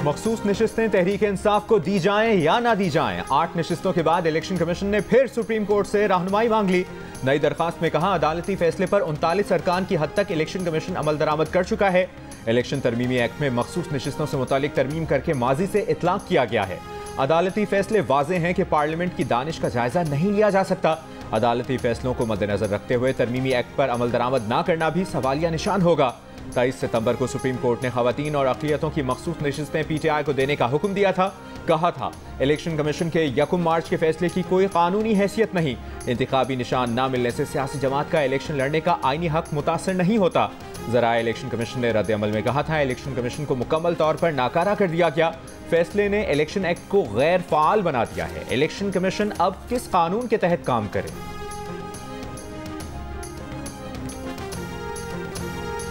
मखसूस नशिस्तें तहरीक इंसाफ को दी जाएं या ना दी जाएं। 8 नशिस्तों के बाद इलेक्शन कमीशन ने फिर सुप्रीम कोर्ट से रहनुमाई मांग ली। नई दरखास्त में कहा, अदालती फैसले पर 39 अरकान की हद तक इलेक्शन कमीशन अमल दरामद कर चुका है। इलेक्शन तरमीमी एक्ट में मखसूस नशिस्तों से मुतालिक तरमीम करके माजी से इतलाक किया गया है। अदालती फैसले वाज़ेह हैं कि पार्लियामेंट की दानिश का जायजा नहीं लिया जा सकता। अदालती फैसलों को मद्देनजर रखते हुए तरमीमी एक्ट पर अमल दरामद न करना भी सवालिया निशान होगा। 23 सितंबर को सुप्रीम कोर्ट ने खवातीन और अक़लियतों की मखसूस नशिस्तें PTI को देने का हुक्म दिया था। कहा था, इलेक्शन कमीशन के 1 मार्च के फैसले की कोई कानूनी हैसियत नहीं। इंतखाबी निशान न मिलने से सियासी जमात का इलेक्शन लड़ने का आईनी हक मुतासर नहीं होता। ज़राए इलेक्शन कमीशन ने रद्द अमल में कहा था, इलेक्शन कमीशन को मुकम्मल तौर पर नाकारा कर दिया गया। फैसले ने इलेक्शन एक्ट को गैर फाल बना दिया है। इलेक्शन कमीशन अब किस कानून के तहत काम करे?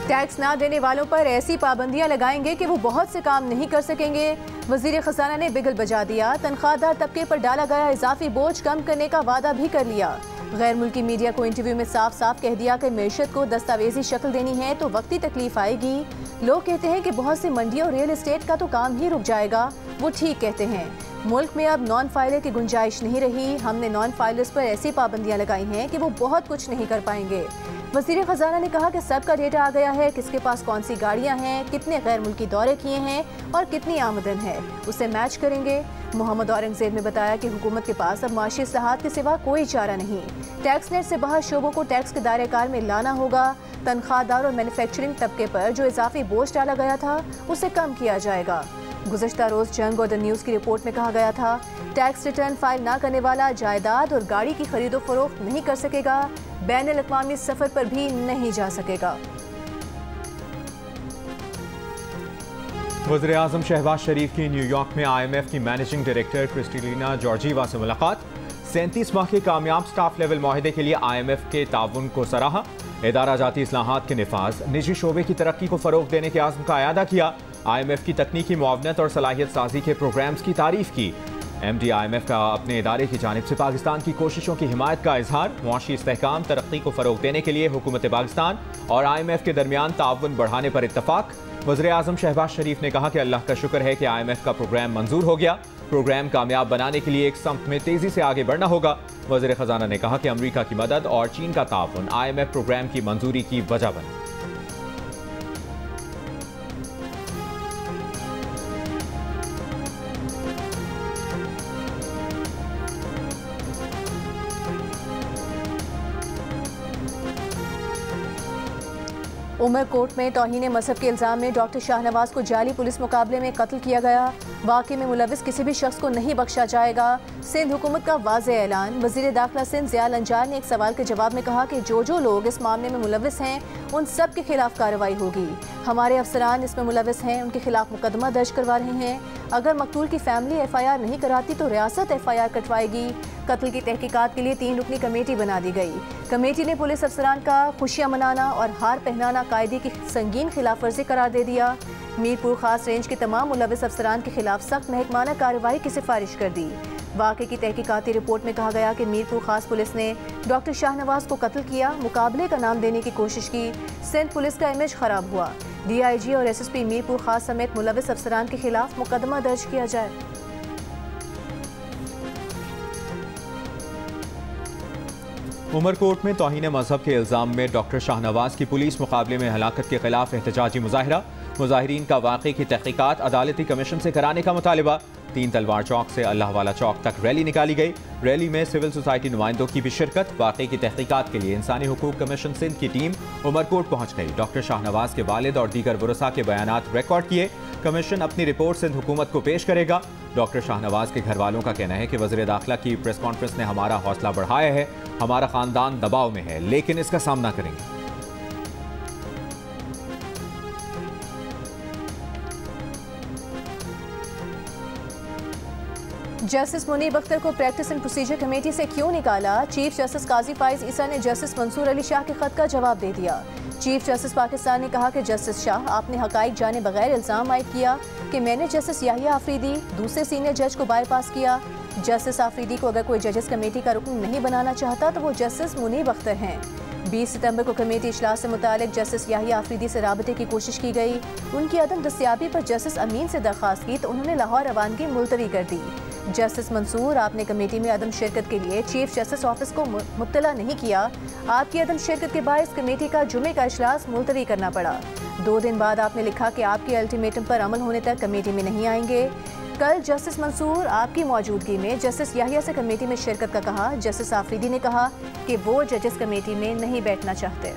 टैक्स ना देने वालों पर ऐसी पाबंदियां लगाएंगे कि वो बहुत से काम नहीं कर सकेंगे। वजीर खजाना ने बिगल बजा दिया। तनख्वाहदार तबके पर डाला गया इजाफी बोझ कम करने का वादा भी कर लिया। गैर मुल्की मीडिया को इंटरव्यू में साफ साफ कह दिया कि मैशत को दस्तावेजी शक्ल देनी है तो वक्ती तकलीफ आएगी। लोग कहते हैं कि बहुत सी मंडियों और रियल एस्टेट का तो काम ही रुक जाएगा। वो ठीक कहते हैं। मुल्क में अब नॉन फाइलर की गुंजाइश नहीं रही। हमने नॉन फाइलर्स पर ऐसी पाबंदियां लगाई हैं कि वो बहुत कुछ नहीं कर पाएंगे। वज़ीर ख़जाना ने कहा कि सबका डेटा आ गया है, किसके पास कौन सी गाड़ियां हैं, कितने गैर मुल्की दौरे किए हैं और कितनी आमदन है, उसे मैच करेंगे। मोहम्मद औरंगज़ेब ने बताया कि हुकूमत के पास अब माशी इस्लाहात के सिवा कोई चारा नहीं। टैक्स नेट से बाहर शोबों को टैक्स के दायरे कार में लाना होगा। तनख्वाहदार और मैन्युफैक्चरिंग तबके पर जो इजाफी बोझ डाला गया था उसे कम किया जाएगा। गुज़श्ता रोज़ जंग और द न्यूज़ की रिपोर्ट में कहा गया था, टैक्स रिटर्न फाइल ना करने वाला जायदाद और गाड़ी की खरीदो फरोख्त नहीं कर सकेगा, बैनुल अक़वामी सफ़र पर भी नहीं जा सकेगा। वज़ीर आज़म शहबाज शरीफ की न्यूयॉर्क में IMF की मैनेजिंग डायरेक्टर क्रिस्टलिना जॉर्जीवा से मुलाकात। 37 माह के कामयाब स्टाफ लेवल माहिदे के लिए IMF के ताउन को सराहा। इदारा जाती इस्लाहात के निफाज, निजी शोबे की तरक्की को फ़रोग़ देने के आज़म का अयादा किया। IMF की तकनीकी मुआवनत और सलाहियत साजी के प्रोग्राम्स की तारीफ की। MD IMF का अपने इदारे की जानिब से पाकिस्तान की कोशिशों की हिमायत का इजहार। मुआशी इस्तेहकाम तरक्की को फ़रोग़ देने के लिए हुकूमत पाकिस्तान और IMF के दरमियान ताउन बढ़ाने पर इत्तफाक। वज़ीर आज़म शहबाज शरीफ ने कहा कि अल्लाह का शुक्र है कि IMF का प्रोग्राम मंजूर हो गया। प्रोग्राम कामयाब बनाने के लिए एक समत में तेज़ी से आगे बढ़ना होगा। वज़ीर ख़जाना ने कहा कि अमरीका की मदद और चीन का ताउन IMF प्रोग्राम की मंजूरी की वजह बना। उमरकोट में तौहीन मजहब के इल्ज़ाम में डॉक्टर शाहनवाज को जाली पुलिस मुकाबले में कत्ल किया गया। वाक़े में मुलविस किसी भी शख्स को नहीं बख्शा जाएगा। सिंध हुकूमत का वाज़ेह ऐलान। वज़ीर दाखिला सिंध ज़ियाल अंजार ने एक सवाल के जवाब में कहा कि जो लोग इस मामले में मुलविस हैं उन सब के खिलाफ कार्रवाई होगी। हमारे अफसरान इसमें मुलविस हैं, उनके खिलाफ मुकदमा दर्ज करवा रहे हैं। अगर मकतूल की फैमिली FIR नहीं कराती तो रियासत FIR कटवाएगी। कत्ल की तहकीकात के लिए 3 रुकनी कमेटी बना दी गई। कमेटी ने पुलिस अफसरान का खुशियां मनाना और हार पहनाना कायदे की संगीन खिलाफ वर्जी करार दे दिया। मीरपुर खास रेंज के तमाम मुलविस अफसरान के खिलाफ सख्त महकमाना कार्रवाई की सिफारिश कर दी। वाक़े की तहकीकाती रिपोर्ट में कहा गया कि मीरपुर खास पुलिस ने डॉक्टर शाहनवाज को कत्ल किया, मुकाबले का नाम देने की कोशिश की। सिंध पुलिस का इमेज खराब हुआ। DIG और SSP मीरपुर खास समेत मुलविस अफसरान के खिलाफ मुकदमा दर्ज किया जाए। उमरकोट में तौहीन मजहब के इल्ज़ाम में डॉक्टर शाहनवाज की पुलिस मुकाबले में हलाकत के खिलाफ एहतजाजी मुजाहिरा। मुजाहिरीन का वाक़े की तहकीकात अदालती कमीशन से कराने का मुतालिबा। 3 तलवार चौक से अल्लाह वाला चौक तक रैली निकाली गई। रैली में सिविल सोसाइटी नुमाइंदों की भी शिरकत। वाक़े की तहकीकात के लिए इंसानी हुकूक कमीशन सिंध की टीम उमरकोट पहुँच गई। डॉक्टर शाहनवाज के वालिद और दीगर वरसा के बयानात रिकॉर्ड किए। कमीशन अपनी रिपोर्ट सिंध हुकूमत को पेश करेगा। डॉक्टर शाहनवाज के घर वालों का कहना है कि वज़ीर दाखिला की प्रेस कॉन्फ्रेंस ने हमारा हौसला बढ़ाया है। हमारा ख़ानदान दबाव में है लेकिन इसका सामना करेंगे। जस्टिस मुनीब अख्तर को प्रैक्टिस एंड प्रोसीजर कमेटी से क्यों निकाला? चीफ जस्टिस काजी फाइज ईसा ने जस्टिस मंसूर अली शाह के खत का जवाब दे दिया। चीफ जस्टिस पाकिस्तान ने कहा कि जस्टिस शाह, आपने हकाइक जाने बगैर इल्ज़ाम आयद किया कि मैंने जस्टिस याहिया आफरीदी, दूसरे सीनियर जज को बाईपास किया। जस्टिस आफरीदी को अगर कोई जजेस कमेटी का रुकन नहीं बनाना चाहता तो वो जस्टिस मुनीब अख्तर हैं। 20 सितंबर को कमेटी इजलास से मुतालिक जस्टिस याहिया आफरीदी से राबते की कोशिश की गई। उनकी अदम दस्तियाबी पर जस्टिस अमीन से दरख्वास्त की तो उन्होंने लाहौर रवानगी मुलतवी कर दी। जस्टिस मंसूर, आपने कमेटी में अदम शिरकत के लिए चीफ जस्टिस ऑफिस को मुत्तला नहीं किया। आपकी अदम शिरकत के बायस कमेटी का जुमे का इजलास मुलतवी करना पड़ा। 2 दिन बाद आपने लिखा कि आपके अल्टीमेटम पर अमल होने तक कमेटी में नहीं आएंगे। कल जस्टिस मंसूर आपकी मौजूदगी में जस्टिस याहिया से कमेटी में शिरकत का कहा। जस्टिस आफरीदी ने कहा कि वो जजेस कमेटी में नहीं बैठना चाहते।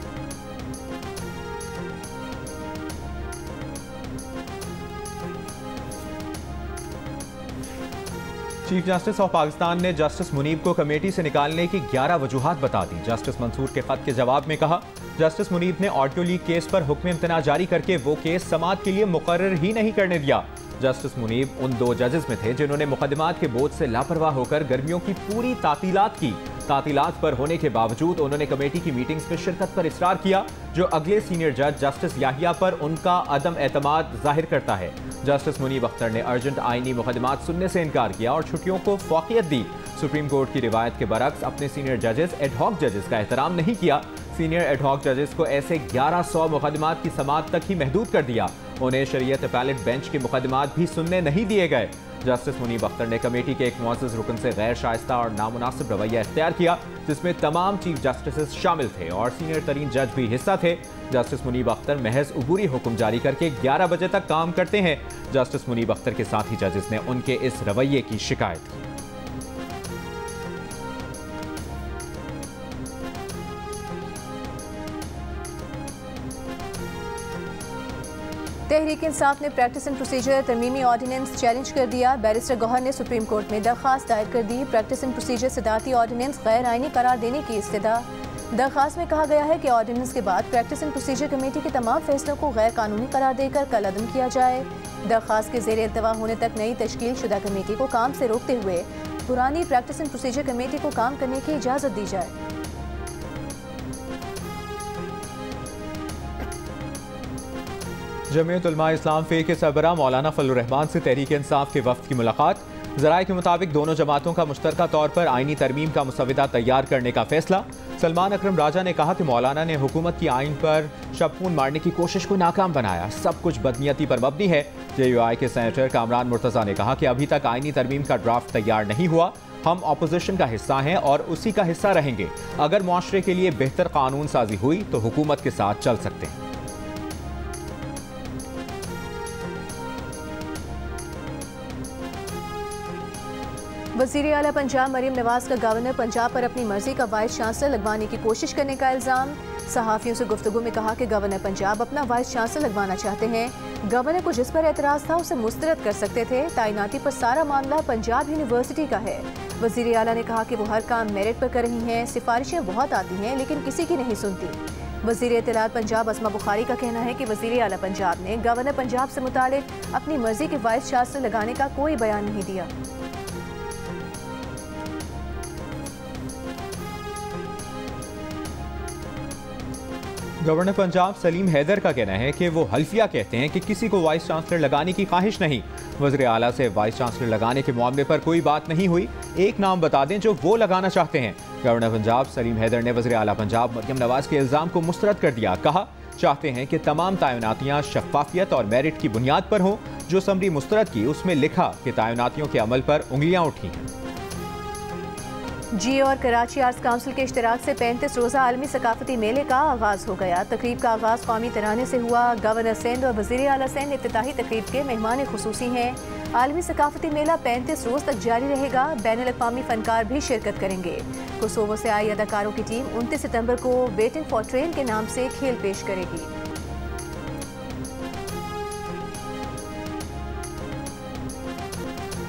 चीफ जस्टिस ऑफ पाकिस्तान ने जस्टिस मुनीब को कमेटी से निकालने की 11 वजूहात बता दी। जस्टिस मंसूर के खत के जवाब में कहा, जस्टिस मुनीब ने ऑडियो लीक केस पर हुक्म इम्तना जारी करके वो केस समाअत के लिए मुकर्रर ही नहीं करने दिया। जस्टिस मुनीब उन 2 जजेस में थे जिन्होंने मुकदमात के बोझ से लापरवाह होकर गर्मियों की पूरी तातीलात की। तातीलात पर होने के बावजूद उन्होंने कमेटी की मीटिंग्स में शिरकत पर इसरार किया, जो अगले सीनियर जज जस्टिस याहिया पर उनका अदम एतमाद जाहिर करता है। जस्टिस मुनीब अख्तर ने अर्जेंट आईनी मुकदमात सुनने से इनकार किया और छुट्टियों को फौकियत दी। सुप्रीम कोर्ट की रिवायत के बरक्स अपने सीनियर जजेस एडहॉक जजेस का एहतराम नहीं किया। सीनियर एडहॉक जजेस को ऐसे 1100 मुकदमात की समाअत तक ही महदूद कर दिया। उन्हें शरीयत अपैलेट बेंच के मुकदमात भी सुनने नहीं दिए गए। जस्टिस मुनीब अख्तर ने कमेटी के एक मुअज़्ज़ज़ रुकन से गैर शाइस्ता और नामुनासिब रवैया इख्तियार किया, जिसमें तमाम चीफ जस्टिस शामिल थे और सीनियर तरीन जज भी हिस्सा थे। जस्टिस मुनीब अख्तर महज उबूरी हुक्म जारी करके 11 बजे तक काम करते हैं। जस्टिस मुनीब अख्तर के साथी जजेस ने उनके इस रवैये की शिकायत की। तहरीक इंसाफ ने प्रैक्टिस एंड प्रोसीजर तरमीमी ऑर्डिनेंस चैलेंज कर दिया। बैरिस्टर गौहर ने सुप्रीम कोर्ट में दरख्वास्त दायर कर दी। प्रैक्टिस एंड प्रोसीजर सदारती ऑर्डिनेंस गैर आइनी करार देने की इस्तदा। दरख्वास्त में कहा गया है कि ऑर्डिनेंस के बाद प्रैक्टिस एंड प्रोसीजर कमेटी के तमाम फैसलों को गैर कानूनी करार देकर कलअदम किया जाए। दरख्वास्त के ज़ेर इल्तवा होने तक नई तश्कील शुदा कमेटी को काम से रोकते हुए पुरानी प्रैक्टिस एंड प्रोसीजर कमेटी को काम करने की इजाज़त दी जाए। जमीयत उलमा इस्लाम फे के सरबराह मौलाना फजलुर रहमान से तहरीक इंसाफ के वफ्द की मुलाकात। ज़राए के मुताबिक दोनों जमातों का मुश्तरका तौर पर आइनी तरमीम का मुसविदा तैयार करने का फैसला। सलमान अकरम राजा ने कहा कि मौलाना ने हुकूमत की आइन पर शबखून मारने की कोशिश को नाकाम बनाया, सब कुछ बदनीयती पर मबनी है। JUI के सेनेटर कामरान मुर्तज़ा ने कहा कि अभी तक आइनी तरमीम का ड्राफ्ट तैयार नहीं हुआ, हम अपोजिशन का हिस्सा हैं और उसी का हिस्सा रहेंगे। अगर मुआशरे के लिए बेहतर कानून साजी हुई तो हुकूमत के साथ चल सकते हैं। वज़ीर आला पंजाब मरीम नवाज का गवर्नर पंजाब पर अपनी मर्जी का वाइस चांसलर लगवाने की कोशिश करने का इल्ज़ाम। सहाफ़ियों से गुफ्तगू में कहा कि गवर्नर पंजाब अपना वाइस चांसलर लगवाना चाहते हैं। गवर्नर को जिस पर एतराज़ था उसे मुस्तरद कर सकते थे। तैनाती पर सारा मामला पंजाब यूनिवर्सिटी का है। वज़ीर आला ने कहा कि वो हर काम मेरिट पर कर रही हैं। सिफारिशें बहुत आती हैं लेकिन किसी की नहीं सुनती। वज़ीर इत्तलात पंजाब अस्मा बुखारी का कहना है कि वज़ीर आला पंजाब ने गवर्नर पंजाब से मुतालिक अपनी मर्जी के वाइस चांसलर लगाने का कोई बयान नहीं दिया। गवर्नर पंजाब सलीम हैदर का कहना है कि वो हल्फिया कहते हैं कि किसी को वाइस चांसलर लगाने की ख्वाहिश नहीं। वज़ीर आला से वाइस चांसलर लगाने के मामले पर कोई बात नहीं हुई, एक नाम बता दें जो वो लगाना चाहते हैं। गवर्नर पंजाब सलीम हैदर ने वज़ीर आला पंजाब मरियम नवाज के इल्ज़ाम को मुस्तरद कर दिया। कहा, चाहते हैं कि तमाम तैनातियाँ शफ़ाफियत और मेरिट की बुनियाद पर हों। जो समरी मुस्तरद की उसमें लिखा कि तैनातियों के अमल पर उंगलियाँ उठी हैं। जी और कराची आर्ट्स काउंसिल के इश्तराक से 35 रोज़ा आलमी सकाफती मेले का आगाज़ हो गया। तकरीब का आगाज़ कौमी तराने से हुआ। गवर्नर सिंध और वज़ीर आला सिंध इफ्तिताही तकरीब के मेहमान खुसूसी हैं। आलमी सकाफती मेला 35 रोज़ तक जारी रहेगा। बैनुल अक़वामी फ़नकार भी शिरकत करेंगे। कोसोवो से आई अदाकारों की टीम 29 सितंबर को वेटिंग फॉर ट्रेन के नाम से खेल पेश करेगी।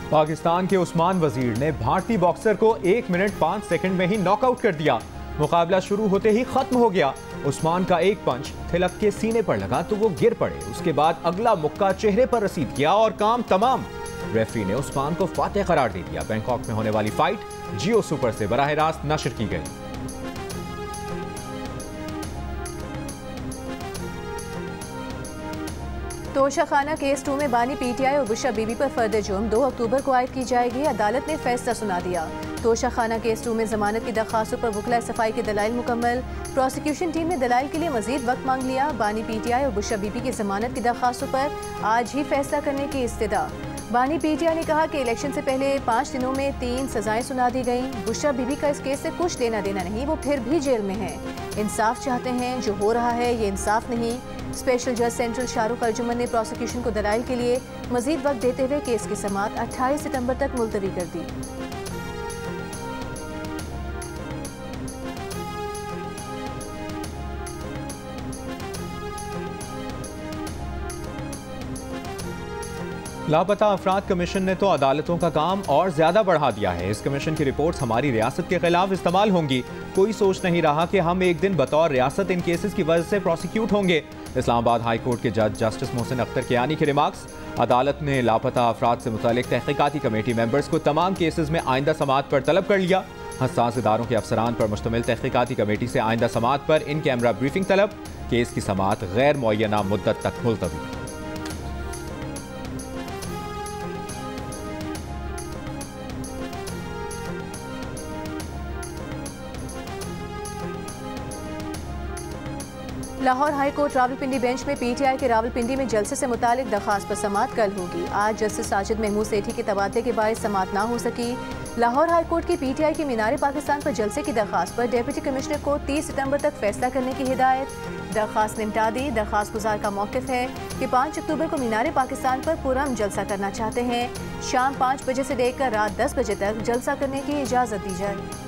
पाकिस्तान के उस्मान वजीर ने भारतीय बॉक्सर को 1 मिनट 5 सेकंड में ही नॉकआउट कर दिया। मुकाबला शुरू होते ही खत्म हो गया। उस्मान का एक पंच थिलक के सीने पर लगा तो वो गिर पड़े। उसके बाद अगला मुक्का चेहरे पर रसीद किया और काम तमाम। रेफरी ने उस्मान को फातेह करार दे दिया। बैंकॉक में होने वाली फाइट जियो सुपर से बराह रास्त नशर की गई। तोशा खाना केस 2 में बानी पीटीआई और बुशरा बीबी पर फर्द जुर्म 2 अक्टूबर को आयद की जाएगी। अदालत ने फैसला सुना दिया। तोशा खाना केस 2 में जमानत की दरखास्तों पर वकला सफाई के दलाइल मुकम्मल। प्रोसिक्यूशन टीम ने दलाइल के लिए मजीद वक्त मांग लिया। बानी पीटीआई और बुशरा बीबी की जमानत की दरखास्तों पर आज ही फैसला करने की इस्तदा। बानी पीटीआई ने कहा कि इलेक्शन से पहले 5 दिनों में 3 सजाएं सुना दी गईं। बुशरा बीबी का इस केस से कुछ लेना देना नहीं, वो फिर भी जेल में हैं। इंसाफ चाहते हैं, जो हो रहा है ये इंसाफ नहीं। स्पेशल जज सेंट्रल शाहरुख अर्जुमन ने प्रोसिक्यूशन को दलाइल के लिए मजीद वक्त देते हुए केस की समाअत 28 सितंबर तक मुलतवी कर दी। लापता अफराद कमीशन ने तो अदालतों का काम और ज्यादा बढ़ा दिया है। इस कमीशन की रिपोर्ट्स हमारी रियासत के खिलाफ इस्तेमाल होंगी। कोई सोच नहीं रहा कि हम एक दिन बतौर रियासत इन केसेस की वजह से प्रोसिक्यूट होंगे। इस्लामाबाद हाई कोर्ट के जज जस्टिस मोहसिन अख्तर कियानी के रिमार्क्स। अदालत ने लापता अफराद से मुतालिक तहकीकाती कमेटी मेंबर्स को तमाम केसेस में आइंदा समाअत पर तलब कर लिया। हसास इदारों के अफसरान पर मुश्तमिल तहकीकाती कमेटी से आइंदा समाअत पर इन कैमरा ब्रीफिंग तलब। केस की समाअत गैर मुअय्यना मुद्दत तक मुलतवी। Lahore High Court Rawalpindi bench में पीटीआई के रावलपिंडी में जलसे से मुतालिक दरखास्त पर समाअत कल होगी। आज जस्टिस साजिद महमूद सेठी के तबादले के बायस समाअत ना हो सकी। लाहौर हाई कोर्ट की पीटीआई के मीनार पाकिस्तान पर जलसे की दरखास्त पर डिप्टी कमिश्नर को 30 सितंबर तक फैसला करने की हिदायत। दरखास्त निपटा दी। दरखास्त गुजार का मौक़िफ़ है कि 5 अक्टूबर को मीनार पाकिस्तान पर पुरअमन जलसा करना चाहते हैं। शाम 5 बजे से लेकर रात 10 बजे तक जलसा करने की इजाज़त दी जाए।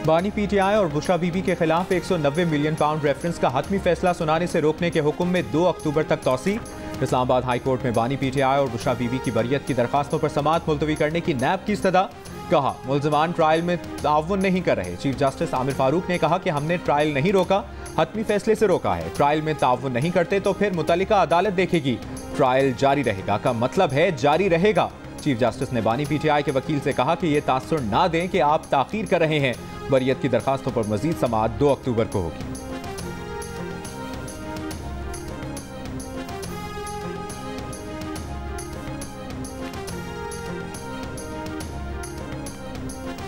बानी पीटीआई और बुशरा बीबी के खिलाफ 190 मिलियन पाउंड रेफरेंस का हतमी फैसला सुनाने से रोकने के हुक्म में 2 अक्टूबर तक तौसी। इस्लामाबाद हाई कोर्ट में बानी पीटीआई और बुशरा बीबी की बरियत की दरखास्तों पर समाअत मुलतवी करने की नैब की इस्तदा। कहा, मुल्ज़िमान ट्रायल में ताउन नहीं कर रहे। चीफ जस्टिस आमिर फारूक ने कहा कि हमने ट्रायल नहीं रोका, हतमी फैसले से रोका है। ट्रायल में ताउन नहीं करते तो फिर मुतल्लिका अदालत देखेगी। ट्रायल जारी रहेगा का मतलब है जारी रहेगा। चीफ जस्टिस ने बानी पीटीआई के वकील से कहा कि ये तासुर ना दें कि आप ताख़ीर कर रहे हैं। बरियत की दरखास्तों पर मजीद समाअत 2 अक्टूबर को होगी।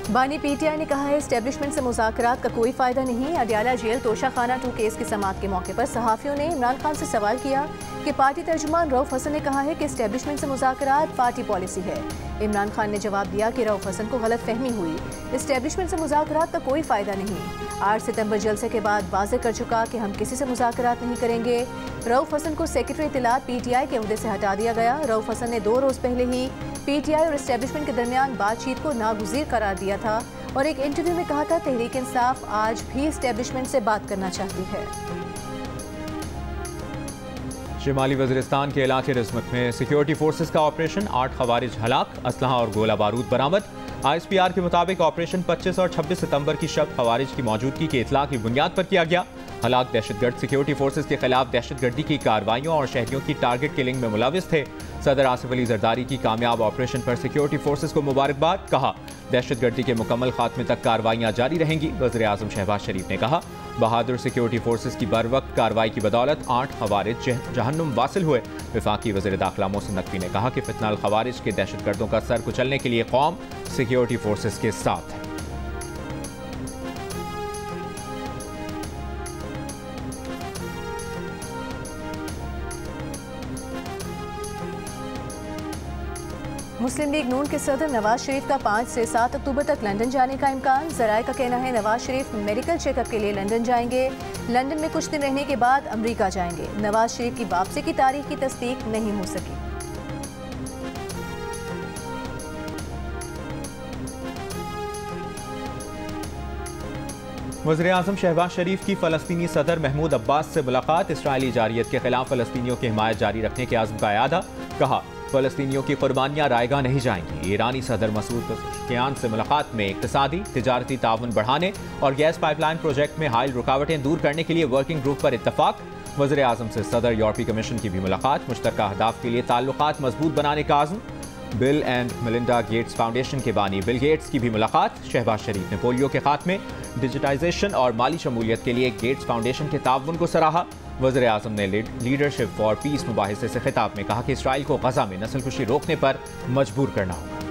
बानी पीटीआई ने कहा है एस्टेब्लिशमेंट से मुज़ाकरात का कोई फायदा नहीं। अडियाला जेल तोशा खाना 2 केस की समाअत के मौके पर सहाफ़ियों ने इमरान खान से सवाल किया कि पार्टी तर्जुमान रऊफ हसन ने कहा है कि एस्टेब्लिशमेंट से मुज़ाकरात पार्टी पॉलिसी है। इमरान खान ने जवाब दिया कि रऊफ हसन को गलत फहमी हुई। एस्टेब्लिशमेंट से मुज़ाकरात का कोई फायदा नहीं। 8 सितंबर जलसे के बाद वाज़ेह कर चुका कि हम किसी से मुज़ाकरात नहीं करेंगे। रऊफ हसन को सेक्रेटरी इत्तलात पीटीआई के ओहदे से हटा दिया गया। रऊफ हसन ने 2 रोज़ पहले ही पीटीआई और एस्टेब्लिशमेंट के दरमियान बातचीत को नागुज़ीर करार दिया था और एक इंटरव्यू में कहा था तहरीक इंसाफ आज भी एस्टेब्लिशमेंट से बात करना चाहती है। शिमाली वज़ीरिस्तान के इलाके रिज़्मत में सिक्योरिटी फोर्सेस का ऑपरेशन, 8 खवारिज हलाक, असलहा और गोला बारूद बरामद। ISPR के मुताबिक ऑपरेशन 25 और 26 सितंबर की शब खवारिज की मौजूदगी के इतला की बुनियाद पर किया गया। हलाक दहशतगर्द सिक्योरिटी फोर्सेस के खिलाफ दहशतगर्दी की कार्रवाइयों और शहरियों की टारगेट किलिंग में मुलविस थे। सदर आसिफ अली जरदारी की कामयाब ऑपरेशन पर सिक्योरिटी फोर्सेस को मुबारकबाद। कहा, दहशतगर्दी के मुकम्मल खात्मे तक कार्रवाइयाँ जारी रहेंगी। वज़ीर आज़म शहबाज शरीफ ने कहा, बहादुर सिक्योरिटी फोर्सेस की बरवक्त कार्रवाई की बदौलत 8 खवारिज जहन्नुम वासिल हुए। वफाकी वज़ीर दाखिला मोहसिन नकवी ने कहा कि फितनाल खवारिज के दहशतगर्दों का सर कुचलने के लिए कौम सिक्योरिटी फोर्सेस के साथ है। मुस्लिम लीग नून के सदर नवाज शरीफ का 5 से 7 अक्टूबर तक लंदन जाने का इम्कान। ज़राए का कहना है नवाज शरीफ मेडिकल चेकअप के लिए लंदन जाएंगे। लंदन में कुछ दिन रहने के बाद अमरीका जाएंगे। नवाज शरीफ की वापसी की तारीख की तस्दीक नहीं हो सकी। वज़ीर आज़म शहबाज शरीफ की फ़लस्तीनी सदर महमूद अब्बास से मुलाकात। इसराइली जारियत के खिलाफ फ़लस्तीनियों की हिमायत जारी रखने के आज़म का यादा। कहा, फ़लस्तीनियों की कुर्बानियाँ रायगा नहीं जाएंगी। ईरानी सदर मसूद पेज़ेश्कियान से मुलाकात में इक़्तिसादी तिजारती ताउन बढ़ाने और गैस पाइपलाइन प्रोजेक्ट में हाइल रुकावटें दूर करने के लिए वर्किंग ग्रुप पर इत्तफाक। वज़ीर आज़म से सदर यूरोपीय कमीशन की भी मुलाकात। मुश्तरका अहदाफ के लिए ताल्लुकात मजबूत बनाने का आज़म। Bill and Melinda Gates Foundation के बानी बिल गेट्स की भी मुलाकात। शहबाज शरीफ ने पोलियो के खात्मे, डिजिटाइजेशन और माली शमूलियत के लिए गेट्स फाउंडेशन के ताउन को सराहा। वज़ीर आज़म ने लीडरशिप फॉर पीस मुबाहिसे से खिताब में कहा कि इसराइल को गजा में नस्लकुशी रोकने पर मजबूर करना होगा।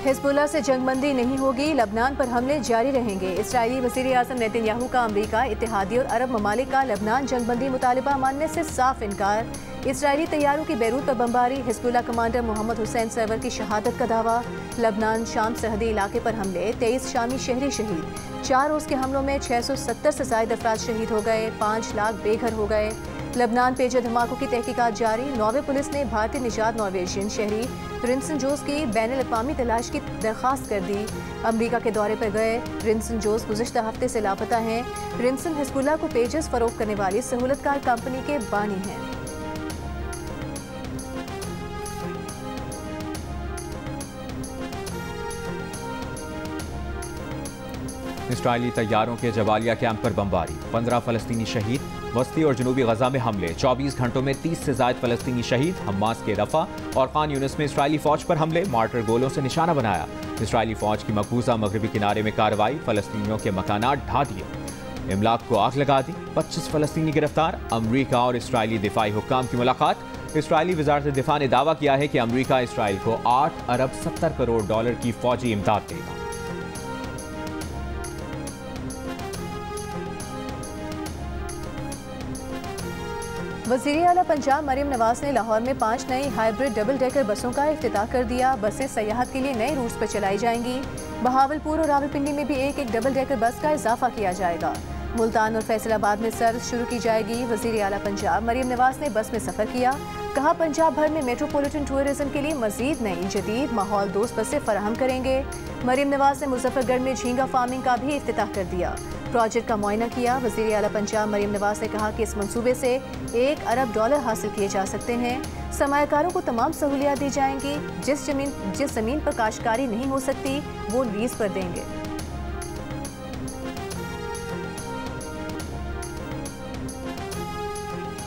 हिजबुल्लाह से जंगबंदी नहीं होगी, लबनान पर हमले जारी रहेंगे। इस्राईली वज़ीर आज़म नेतन्याहू का अमरीका, इत्तेहादी और अरब ममालिक का लबनान जंगबंदी मुतालिबा मानने से साफ इनकार। इसराइली तैयारों की बैरूत पर बमबारी, Hezbollah commander Mohammad Hussein Sarwar की शहादत का दावा। लबनान शाम सरहदी इलाके पर हमले, 23 शामी शहरी शहीद। 4 रोज़ के हमलों में 670 से ज़ायद अफराद शहीद हो गए, 5 लाख बेघर हो गए। लबनान पेजर धमाकों की तहकीकात जारी। नॉर्वे पुलिस ने भारतीय निजात नॉर्वेजियन शहरी रिंसन जोस की बैनुल-अक़वामी तलाश की दरख्वास्त कर दी। अमरीका के दौरे पर गए रिंसन जोस गुज़िश्ता हफ्ते से लापता हैं। रिंसन हिजबुल्लाह को पेजेस फरोख्त करने वाली सहूलतकार कंपनी के बानी हैं। इसराइली तैयारों के जबालिया कैंप पर बमबारी, 15 फ़लस्तीनी शहीद। वस्ती और जनूबी गजा में हमले, 24 घंटों में 30 से ज़ायद फ़लस्तीनी शहीद। हमास के रफ़ा और खान यूनिस में इसराइली फ़ौज पर हमले, मार्टर गोलों से निशाना बनाया। इसराइली फ़ौज की मकबूजा मगरबी किनारे में कार्रवाई, फ़लस्तीनियों के मकानात ढा दिए, इमलाक को आग लगा दी। 25 फ़लस्तीनी गिरफ्तार। अमरीका और इसराइली दिफाई हुक्काम की मुलाकात। इसराइली वज़ारत दिफा ने दावा किया है कि अमरीका इसराइल को 8 अरब 70 करोड़ डॉलर की फ़ौजी इमदाद देगा। वज़ीर आला पंजाब मरियम नवाज ने लाहौर में 5 नई हाइब्रिड डबल डेकर बसों का इफ्तिताह कर दिया। बसें सयाहत के लिए नए रूट्स पर चलाई जाएंगी। बहावलपुर और रावलपिंडी में भी एक डबल डेकर बस का इजाफा किया जाएगा। मुल्तान और फैसलाबाद में सर्विस शुरू की जाएगी। वज़ीर आला पंजाब मरियम नवाज ने बस में सफ़र किया। कहा, पंजाब भर में मेट्रोपॉलिटन टूरिज्म के लिए मज़ीद नई जदीद माहौल दोस्त बसें फराहम करेंगे। मरियम नवाज ने मुजफ्फरगढ़ में झींगा फार्मिंग का भी इफ्तिताह कर दिया। प्रोजेक्ट का मुआयना किया। वज़ीर आला पंजाब मरियम नवाज ने कहा कि इस मंसूबे से 1 अरब डॉलर हासिल किए जा सकते हैं। सरमायाकारों को तमाम सहूलियात दी जाएंगी। जिस ज़मीन पर काश्तकारी नहीं हो सकती वो लीज पर देंगे।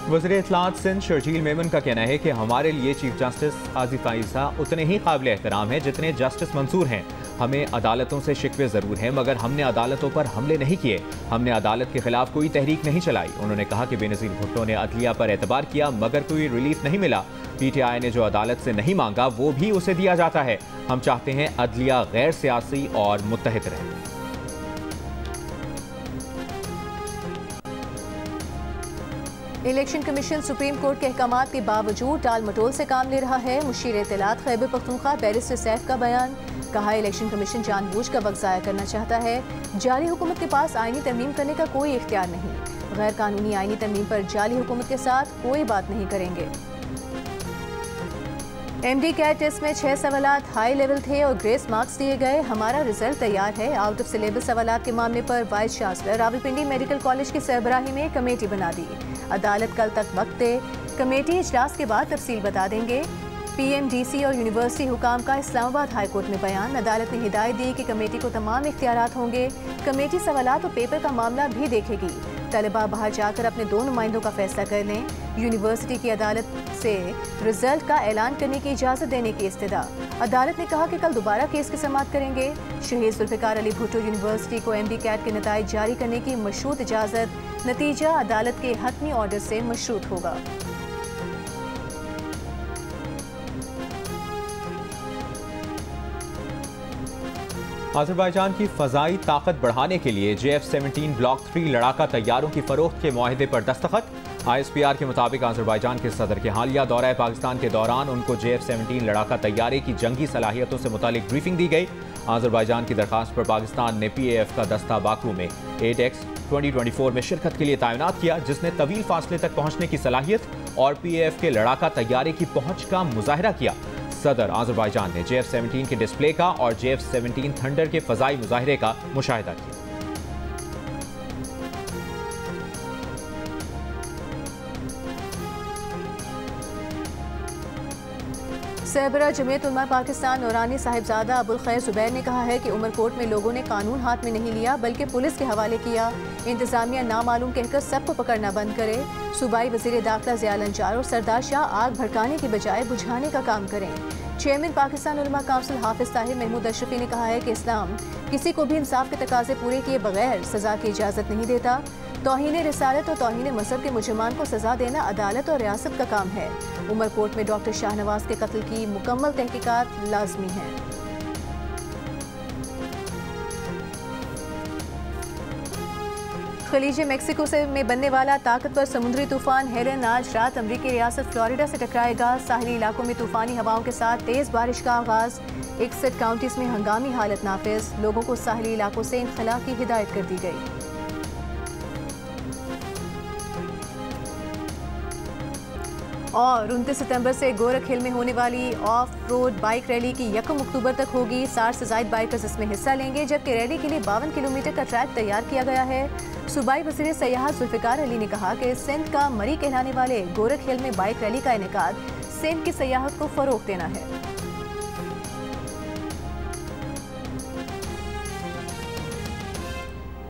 वज़ीर इत्तलात सिंध शर्जील मेमन का कहना है कि हमारे लिए चीफ जस्टिस काजी फाइज़ा उतने ही काबिल एहतराम हैं जितने जस्टिस मंसूर हैं। हमें अदालतों से शिकवे ज़रूर हैं, मगर हमने अदालतों पर हमले नहीं किए। हमने अदालत के खिलाफ कोई तहरीक नहीं चलाई। उन्होंने कहा कि बेनज़ीर भुट्टो ने अदलिया पर एतबार किया मगर कोई रिलीफ नहीं मिला। PTI ने जो अदालत से नहीं मांगा वो भी उसे दिया जाता है। हम चाहते हैं अदलिया गैर सियासी और मुत्तहिद रहे। इलेक्शन कमीशन सुप्रीम कोर्ट के अहकामात के बावजूद टाल मटोल से काम ले रहा है। मुशीर इत्तलात खैबर पख्तूनख्वा बैरिस्टर सैफ का बयान। कहा, इलेक्शन कमीशन जानबूझ कर वक्त ज़ाया करना चाहता है। जाली हुकूमत के पास आईनी तरमीम करने का कोई इख्तियार नहीं। गैर कानूनी आईनी तरमीम पर जाली हुकूमत के साथ कोई बात नहीं करेंगे। MD कैट टेस्ट में 6 सवालात हाई लेवल थे और ग्रेस मार्क्स दिए गए। हमारा रिजल्ट तैयार है। आउट ऑफ सिलेबस सवालात के मामले पर vice chancellor Rawalpindi medical college की सरबराही में कमेटी बना दी। अदालत कल तक वक्त दे। कमेटी इजलास के बाद तफसील बता देंगे। PMDC और यूनिवर्सिटी हुकाम का इस्लामाबाद हाई कोर्ट में बयान। अदालत ने हिदायत दी कि कमेटी को तमाम इख्तियारात होंगे। कमेटी सवालात और पेपर का मामला भी देखेगी। तलबा बाहर जाकर अपने 2 नुमाइंदों का फैसला कर लें। यूनिवर्सिटी की अदालत से रिजल्ट का ऐलान करने की इजाज़त देने की इस्तदा। अदालत ने कहा कि कल दोबारा केस की समाअत करेंगे। शहीद जुल्फ़िकार अली भुट्टो यूनिवर्सिटी को MD कैट के नताइज जारी करने की मशरूत इजाज़त। नतीजा अदालत के हतमी ऑर्डर से मशरूत होगा। अज़रबैजान की फ़ज़ाई ताकत बढ़ाने के लिए JF-17 ब्लॉक 3 लड़ाका तैयारों की फ़रोख्त के मुआहदे पर दस्तखत। ISPR के मुताबिक अज़रबैजान के सदर के हालिया दौरा पाकिस्तान के दौरान उनको JF-17 लड़ाका तैयारे की जंगी सलाहियतों से मुतालिक ब्रीफिंग दी गई। अज़रबैजान की दरखास्त पर पाकिस्तान ने PAF का दस्ता बाकू में 8X 2024 में शिरकत के लिए तैनात किया, जिसने तवील फासले तक पहुंचने की सलाहियत और PAF के लड़ाका तैयारे की पहुंच का मुजाहरा किया। सदर अज़रबैजान ने JF-17 के डिस्प्ले का और JF-17 थंडर के फ़ज़ाई मुजाहरे का मुशाहिदा किया। सरबराह जमीयत उलमा पाकिस्तान नूरानी साहिबजादा अबुल खैर जुबैर ने कहा है कि उमरकोट में लोगों ने कानून हाथ में नहीं लिया बल्कि पुलिस के हवाले किया। इंतजामिया नामालूम कहकर सबको पकड़ना बंद करे। सूबाई वजीर दाखिला ज़ियाउल अंजार और सरदार शाह आग भड़काने की बजाय बुझाने का काम करें। चेयरमैन पाकिस्तान उलमा काउंसिल हाफिज ताहिर महमूद अशरफी ने कहा है कि इस्लाम किसी को भी इंसाफ के तकाजे पूरे किए बगैर सजा की इजाज़त नहीं देता। तौहीन रिसालत और तौहीन मजहब के मुजरिमान को सजा देना अदालत और रियासत का काम है। उमरकोट में डॉक्टर शाहनवाज के कत्ल की मुकम्मल तहकीकात लाजमी है। खलीज मेक्सिको में बनने वाला ताकतवर समुद्री तूफान हेलन आज रात अमरीकी रियासत फ्लोरिडा से टकराएगा। साहली इलाकों में तूफानी हवाओं के साथ तेज बारिश का आगाज। 61 काउंटीज में हंगामी हालत नाफिज। लोगों को साहली इलाकों से इनखला की हिदायत कर दी गई। और 29 सितंबर से गोरखहिल में होने वाली ऑफ रोड बाइक रैली की 1 अक्टूबर तक होगी। 60 से ज्यादा बाइकर्स इसमें हिस्सा लेंगे, जबकि रैली के लिए 52 किलोमीटर का ट्रैक तैयार किया गया है। सूबाई वज़ीर सयाहत जुल्फ़िकार अली ने कहा कि सिंध का मरी कहलाने वाले गोरखहिल में बाइक रैली का इनेकाद सिंध की सयाहत को फरोग देना है।